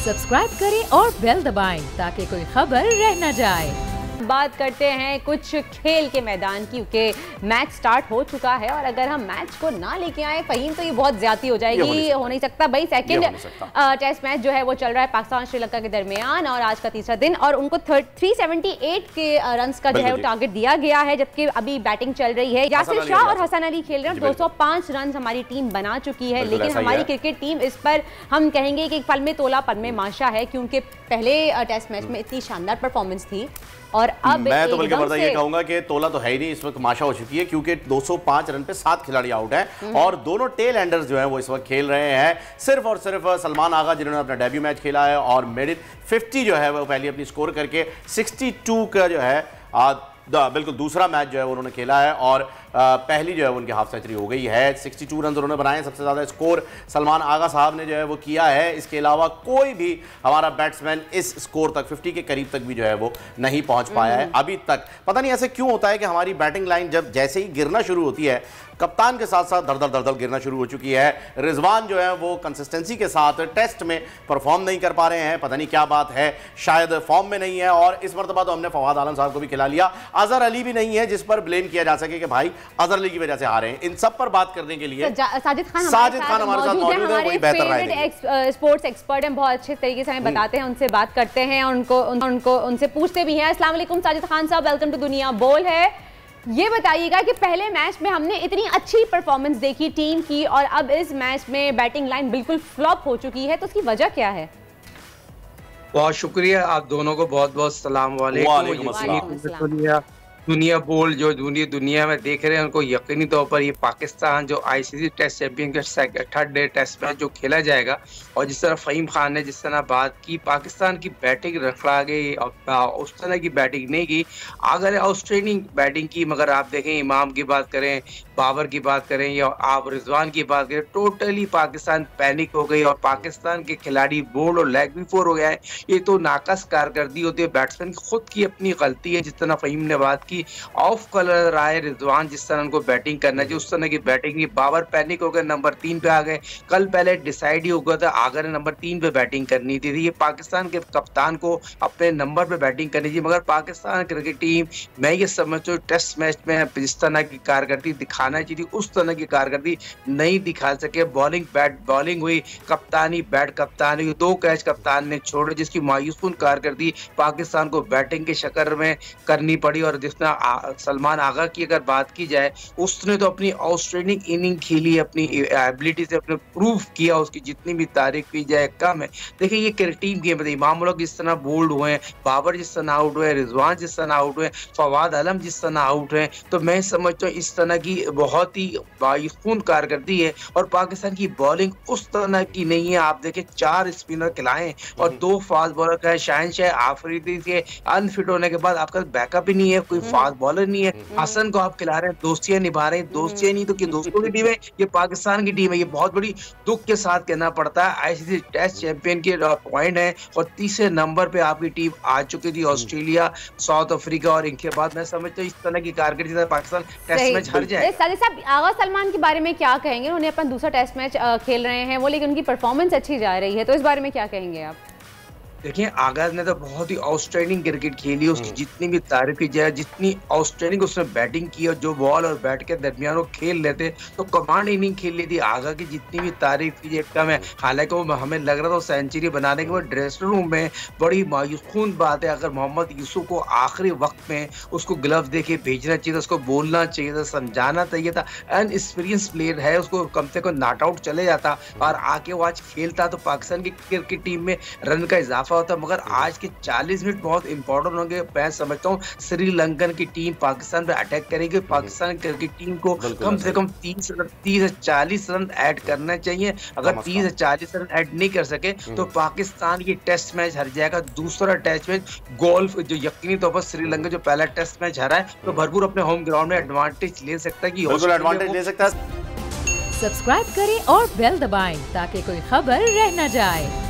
Subscribe करें और bell दबाएं ताकि कोई खबर रह न जाए। बात करते हैं कुछ खेल के मैदान की, क्योंकि मैच स्टार्ट हो चुका है और अगर हम मैच को ना लेके आए फ़हीम तो ये बहुत ज्यादती हो जाएगी। हो नहीं सकता भाई। सेकंड टेस्ट मैच जो है वो चल रहा है पाकिस्तान श्रीलंका के दरमियान और आज का तीसरा दिन, और उनको 378 के रन्स का जो है वो टारगेट दिया गया है, जबकि अभी बैटिंग चल रही है। यासिर शाह और हसन अली खेल रहे हैं। 205 रन हमारी टीम बना चुकी है, लेकिन हमारी क्रिकेट टीम इस पर हम कहेंगे कि फल में तोला पल में माशा है, क्योंकि पहले टेस्ट मैच में इतनी शानदार परफॉर्मेंस थी और अब मैं तो बल्कि बता ये कहूंगा कि तोला तो है ही नहीं, इस वक्त माशा हो चुकी है, क्योंकि 205 रन पे 7 खिलाड़ी आउट हैं और दोनों टेल एंडर्स जो हैं वो इस वक्त खेल रहे हैं। सिर्फ और सिर्फ सलमान आगा जिन्होंने अपना डेब्यू मैच खेला है और मेड इन 50 जो है वो पहले अपनी स्कोर करके 62 का जो है बिल्कुल दूसरा मैच जो है उन्होंने खेला है और पहली जो है उनकी हाफ सेंचुरी हो गई है। 62 रन उन्होंने बनाए, सबसे ज़्यादा स्कोर सलमान आगा साहब ने जो है वो किया है। इसके अलावा कोई भी हमारा बैट्समैन इस स्कोर तक 50 के करीब तक भी जो है वो नहीं पहुंच पाया है अभी तक। पता नहीं ऐसे क्यों होता है कि हमारी बैटिंग लाइन जब जैसे ही गिरना शुरू होती है, कप्तान के साथ साथ दर गिरना शुरू हो चुकी है। रिजवान जो है वो कंसिस्टेंसी के साथ टेस्ट में परफॉर्म नहीं कर पा रहे हैं, पता नहीं क्या बात है, शायद फॉर्म में नहीं है। और इस मरतबा तो हमने फवाद आलम साहब को भी खिला लिया, अजहर अली भी नहीं है जिस पर ब्लेम किया जा सके कि भाई अजहर अली की वजह से हारे हैं। इन सब पर बात करने के लिए साजिद खान हमारे साथ मौजूद है, वही बेहतर राय स्पोर्ट्स एक्सपर्ट हैं, बहुत अच्छे तरीके से हमें बताते हैं, उनसे बात करते हैं और उनसे पूछते भी हैं। अस्सलाम वालेकुम साजिद खान साहब, वेलकम टू दुनिया बोल है। ये बताइएगा कि पहले मैच में हमने इतनी अच्छी परफॉर्मेंस देखी टीम की और अब इस मैच में बैटिंग लाइन बिल्कुल फ्लॉप हो चुकी है, तो उसकी वजह क्या है? बहुत शुक्रिया, आप दोनों को बहुत बहुत सलाम वालेकुम। दुनिया बोल जो दुनिया में देख रहे हैं उनको यकीनी तौर पर ये पाकिस्तान जो आईसीसी टेस्ट चैंपियन का थर्ड डे टेस्ट मैच जो खेला जाएगा, और जिस तरह फ़हीम खान ने जिस तरह बात की पाकिस्तान की बैटिंग रखला गई और उस तरह की बैटिंग नहीं की, अगर आउटस्टैंडिंग बैटिंग की, मगर आप देखें इमाम की बात करें, बाबर की बात करें या आप रिजवान की बात करें, टोटली पाकिस्तान पैनिक हो गई और पाकिस्तान के खिलाड़ी बोल्ड और लेग भी फोर हो गया है। ये तो नाकस कारकर्दी होती है, बैट्समैन खुद की अपनी गलती है। जिस तरह फ़हीम ने बात की, ऑफ कलर आए रिजवान, जिस तरह उनको बैटिंग करना चाहिए उस तरह की बैटिंग की। बाबर पैनिक हो गए, नंबर 3 पे आ गए। कल पहले डिसाइड ही हो गया था आगर ने नंबर 3 पे बैटिंग करनी थी। ये पाकिस्तान के कप्तान को अपने नंबर पे बैटिंग करनी चाहिए, मगर पाकिस्तान क्रिकेट टीम मैं ये समझता हूँ टेस्ट मैच में जिस तरह की कारकर्दी दिखाना चाहिए उस तरह की कारकर्दी नहीं दिखा सके। बॉलिंग हुई, कप्तानी बैट कप्तानी हुई, 2 कैच कप्तान ने छोड़े, जिसकी मायूसकुन कारकर्दी पाकिस्तान को बैटिंग के शक्ल में करनी पड़ी। और जिसने सलमान आगा की अगर बात की जाए, उसने तो अपनी आउटस्टैंडिंग इनिंग खेली, अपनी एबिलिटी से अपने प्रूफ किया, उसकी जितनी भी तारीफ की जाए कम है। देखिए ये क्रिकेट टीम गेम है, इमाम लोग जिस तरह बोल्ड हुए, बाबर जिस तरह आउट हुए, रिजवान जिस तरह आउट हुए, फवाद आलम जिस तरह आउट हुए, तो मैं समझता हूँ इस तरह की बहुत ही बायून कारकर्दी है। और पाकिस्तान की बॉलिंग उस तरह की नहीं है। आप देखें 4 स्पिनर खिलाए और 2 फास्ट बॉलर का शहनशाह आफरीदी के अनफिट होने के बाद आपका बैकअप ही नहीं है, कोई फास्ट बॉलर नहीं है। हसन को आप खिला रहे हैं, दोस्तियां निभा रहे हैं, दोस्तियां नहीं तो कि दोस्तों की टीम है, ये पाकिस्तान की टीम है। ये बहुत बड़ी दुख के साथ कहना पड़ता है। आईसीसी टेस्ट चैंपियन के पॉइंट है और तीसरे नंबर पे आपकी टीम आ चुकी थी, ऑस्ट्रेलिया, साउथ अफ्रीका, और इनके बाद मैं समझता हूँ इस तरह की कारकर्दी से पाकिस्तान टेस्ट मैच हार जाए। साजिद साहब, आगा सलमान के बारे में क्या कहेंगे? उन्होंने अपना दूसरा टेस्ट मैच खेल रहे हैं वो, लेकिन उनकी परफॉर्मेंस अच्छी जा रही है, तो इस बारे में क्या कहेंगे आप? देखिए आगाज ने तो बहुत ही आउटस्टैंडिंग क्रिकेट खेली, उसकी जितनी भी तारीफ की जाए, जितनी आउटस्टैंडिंग उसने बैटिंग की और जो बॉल और बैट के दरमियान वो खेल लेते तो कमांड इनिंग खेल ली थी। आगा की जितनी भी तारीफ की जाए कम है। हालांकि वो हमें लग रहा था सेंचुरी बनाने के बाद ड्रेसिंग रूम में बड़ी मायूसकुन बात है। अगर मोहम्मद यूसुफ को आखिरी वक्त में उसको ग्लव्स देके भेजना चाहिए था, उसको बोलना चाहिए था, समझाना चाहिए था। अनएक्सपीरियंस प्लेयर है, उसको कम से कम नॉट आउट चले जाता और आके वो आज खेलता तो पाकिस्तान की क्रिकेट टीम में रन का इजाफा होता। मगर आज के 40 मिनट बहुत इंपॉर्टेंट होंगे। मैं समझता हूँ श्रीलंकन की टीम पाकिस्तान पे अटैक करेगी। पाकिस्तान की टीम को कम से कम 30 से 40 रन ऐड करना चाहिए। अगर 30 से 40 रन ऐड नहीं कर सके तो पाकिस्तान ये टेस्ट मैच हार जाएगा। दूसरा टेस्ट मैच गोल्फ जो यकीनी तौर पर श्रीलंका जो पहला टेस्ट मैच हारा है तो भरपूर अपने होम ग्राउंड में एडवांटेज ले सकता है सब्सक्राइब करें और बेल दबाएं ताकि कोई खबर रह न जाए।